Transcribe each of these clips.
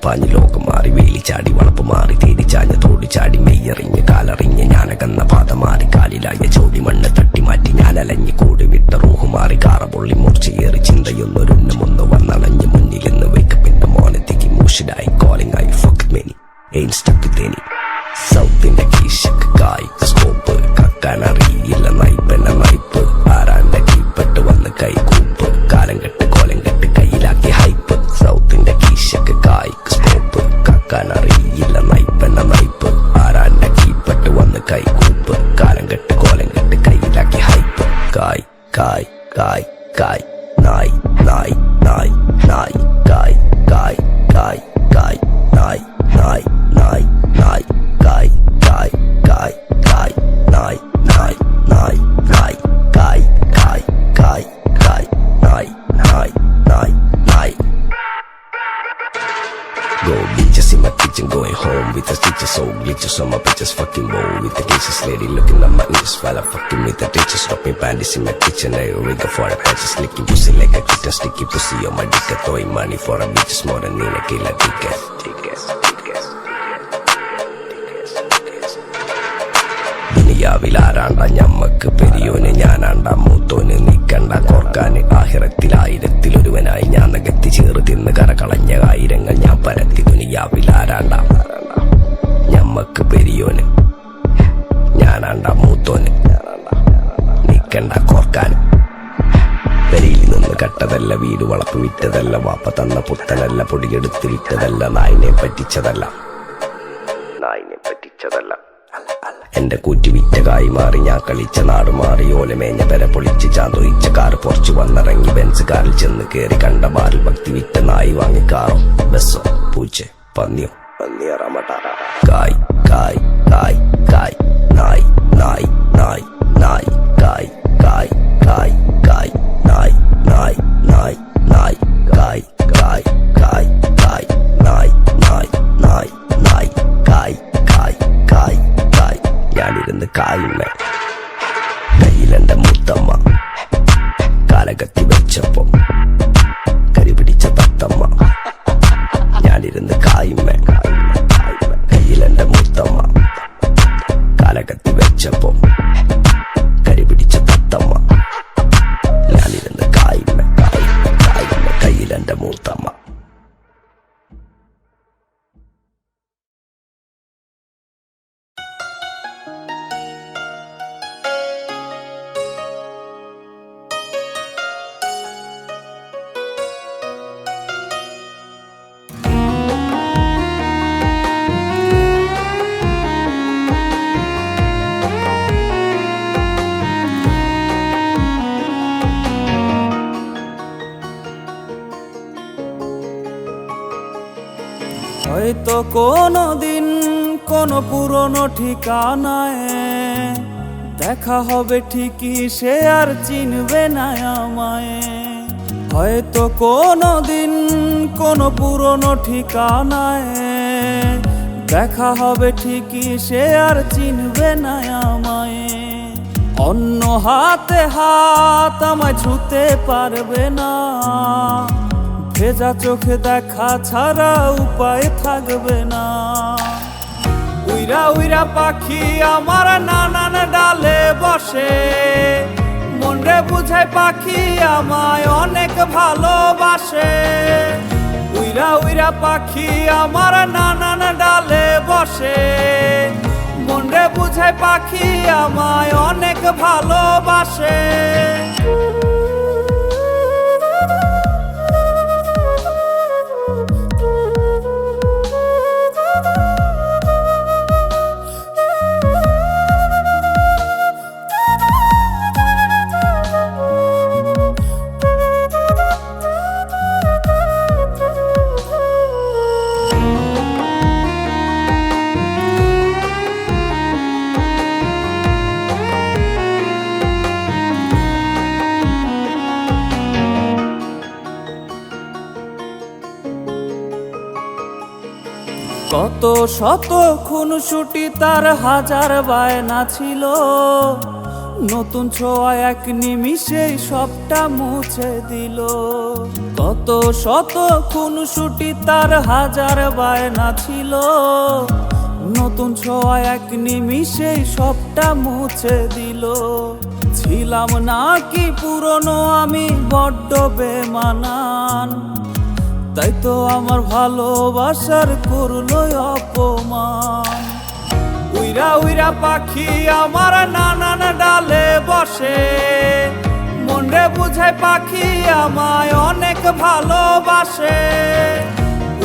പാഞ്ഞ് ലോകം മാറി വേലി ചാടി വളപ്പ് മാറി തേടി ചാഞ്ഞ തോടി ചാടി മെയ്യറിഞ്ഞ് കാലറിഞ്ഞ് ഞാനകന്ന പാത മാറി കാലിലായ ചോടി മണ്ണ് തട്ടി മാറ്റി ഞാൻ അലഞ്ഞ് കൂടി വിട്ട റൂഹ് മാറി കാറ പൊള്ളി മൂർച്ചയേറി ചിന്തയൊന്നൊരുന്നമൊന്ന് വന്നണഞ്ഞ് മുന്നിലെന്ന് വേക്കപ്പിന്റെ മോനത്തേക്ക് മൂഷിലായി കോളിംഗ് ആയി ഫക്ക് മെനി എയിൻ സ്റ്റക്ക് തേനി സൗത്തിന്റെ കീശക്ക് കായ്ക്ക് സ്കോപ്പ് കക്കാനറിയില്ല നയിപ്പെന്ന നയിപ്പ് ആരാന്റെ കീപ്പെട്ട് വന്ന് കൈകൂപ്പ് കാലം കെട്ട് കോലം കെട്ട് കയ്യിലാക്കി ഹൈപ്പ് സൗത്തിന്റെ കീശക്ക് കായ്ക്ക് സ്കോപ്പ് കക്കാനറിയില്ല നയിപ്പെന്ന നയിപ്പ് ആരാന്റെ കീപ്പെട്ട് വന്ന് കൈകൂപ്പ് കാലം കെട്ട് കോലം കെട്ട് കയ്യിലാക്കി ഹൈപ്പ് കായ് കായ് കായ് കായ് നായ് നായ് നായ് നായ് കായ് കായ് കായ് കായ് നായ് നായ് നായ് നായ് കായ് കായ് കായ് കായ് നായ് നായ് നായ് നായ് കായ് കായ് കായ് കായ് നായ് നായ് നായ് നായ് Go bitches in my kitchen, going home with the teachers, so glitches on my bitches, fucking bowl with the teachers, lady looking at my ears while I'm fucking with the teachers, stopping panties in my kitchen, I rig for the patches, licking pussy like a kitten, sticky pussy on my dick, throwing money for a bitches more than in a killer ticket. ദുനിയാവിലാരാണ്ട ഞമ്മക്ക് പെരിയോന് ഞാനാണ്ട മൂത്തോന് നീക്കണ്ട കോർക്കാന് ആഹിറത്തിൽ ആയിരത്തിലൊരുവനായി ഞാൻ നകത്തി ചേറ് തിന്ന് കരകളഞ്ഞ ആയിരങ്ങൾ ഞാൻ പരത്തി ദുനിയാവിലാരാണ്ട ഞമ്മക്ക് പെരിയോന് ഞാനാണ്ട മൂത്തോന് നീക്കണ്ട കോർക്കാന് പെരിയിൽ നിന്ന് കട്ടതല്ല വീട് വളപ്പ് വിറ്റതല്ല വാപ്പ തന്ന പുത്തനല്ല പൊടിയെടുത്ത് വിറ്റതല്ല നായിനെ പറ്റിച്ചതല്ല എന്റെ കൂറ്റി വിറ്റ കായി മാറി ഞാൻ കളിച്ച നാട് മാറി ഓലമേഞ്ഞ പെര പൊളിച്ച് ചാന്തൊയിച്ച കാറ് പൊറച്ചു വന്നിറങ്ങി ബെൻസ് കാറിൽ ചെന്ന് കേറി കണ്ട ബാറിൽ ഭക്തി വിറ്റ നായി വാങ്ങി കാറോ ബസ്സോ പൂച്ച പന്നിയോ കായ് കായ് കായ് കായ് നായ് നായ് നായ് നായ് കായ് കായ് കായ് കായ് നായ് നായ് നായ് നായ് കായ് കായ് കായ് കായ് നായ് നായ് നായ് നായ് കായ് കായ് കായ് കായ് ഞാനിരുന്ന് കായുമ്മ കയ്യിലെന്റെ മുത്തമ്മ കാലകത്തി വെച്ചപ്പോ കരിപിടിച്ച തത്തമ്മ ഞാനിരുന്ന് കായുമ്മ കയ്യിലെന്റെ മുത്തമ്മ കാലകത്തി വെച്ചപ്പോ കരിപിടിച്ച തത്തമ്മ ഞാനിരുന്ന് കായുമ്മ കയ്യിലെന്റെ മുത്തമ്മ. হয়তো কোনো দিন কোনো পুরনো ঠিকানায় দেখা হবে ঠিকই, সে আর চিনবে না আমায়। হয়তো কোনো দিন কোনো পুরনো ঠিকানায় দেখা হবে ঠিকই, সে আর চিনবে না আমায়। অন্য হাতে হাত আমায় ছুঁতে পারবে না, ভেজা চোখে দেখা ছাড়া উপায় থাকবে না। উইরা উইরা পাখি আমার নানান ডালে বসে, মনরে বুঝায় পাখি আমায় অনেক ভালোবাসে। উইরা উইরা পাখি আমার নানান ডালে বসে, মনরে বুঝায় পাখি আমায় অনেক ভালোবাসে। কত শত খুনসুটি তার হাজার বায়না ছিল, নতুন ছোঁয়া এক নিমিষেই সবটা মুছে দিল। কত শত খুনসুটি তার হাজার বায়না ছিল, নতুন ছোঁয়া এক নিমিষেই সবটা মুছে দিল। ছিলাম নাকি পুরনো আমি বড্ড বেমানান, তাই তো আমার ভালোবাসার করলো অপমান। উইরা উইরা পাখি আমার নানান ডালে বসে, মনরে বুঝায় পাখি আমায় অনেক ভালোবাসে।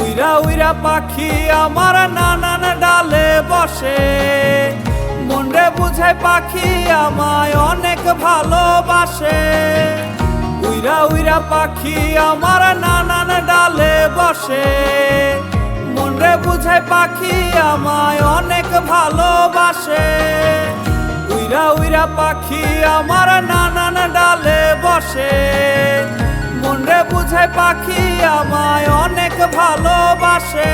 উইরা উইরা পাখি আমার নানান ডালে বসে, মনরে বুঝায় পাখি আমায় অনেক ভালোবাসে। উইরা উইরা পাখি আমার নানান ডালে বসে, মনরে বুঝায় পাখি আমায় অনেক ভালোবাসে। উইরা উইরা পাখি আমার নানান ডালে বসে, মনরে বুঝায় পাখি আমায় অনেক ভালোবাসে।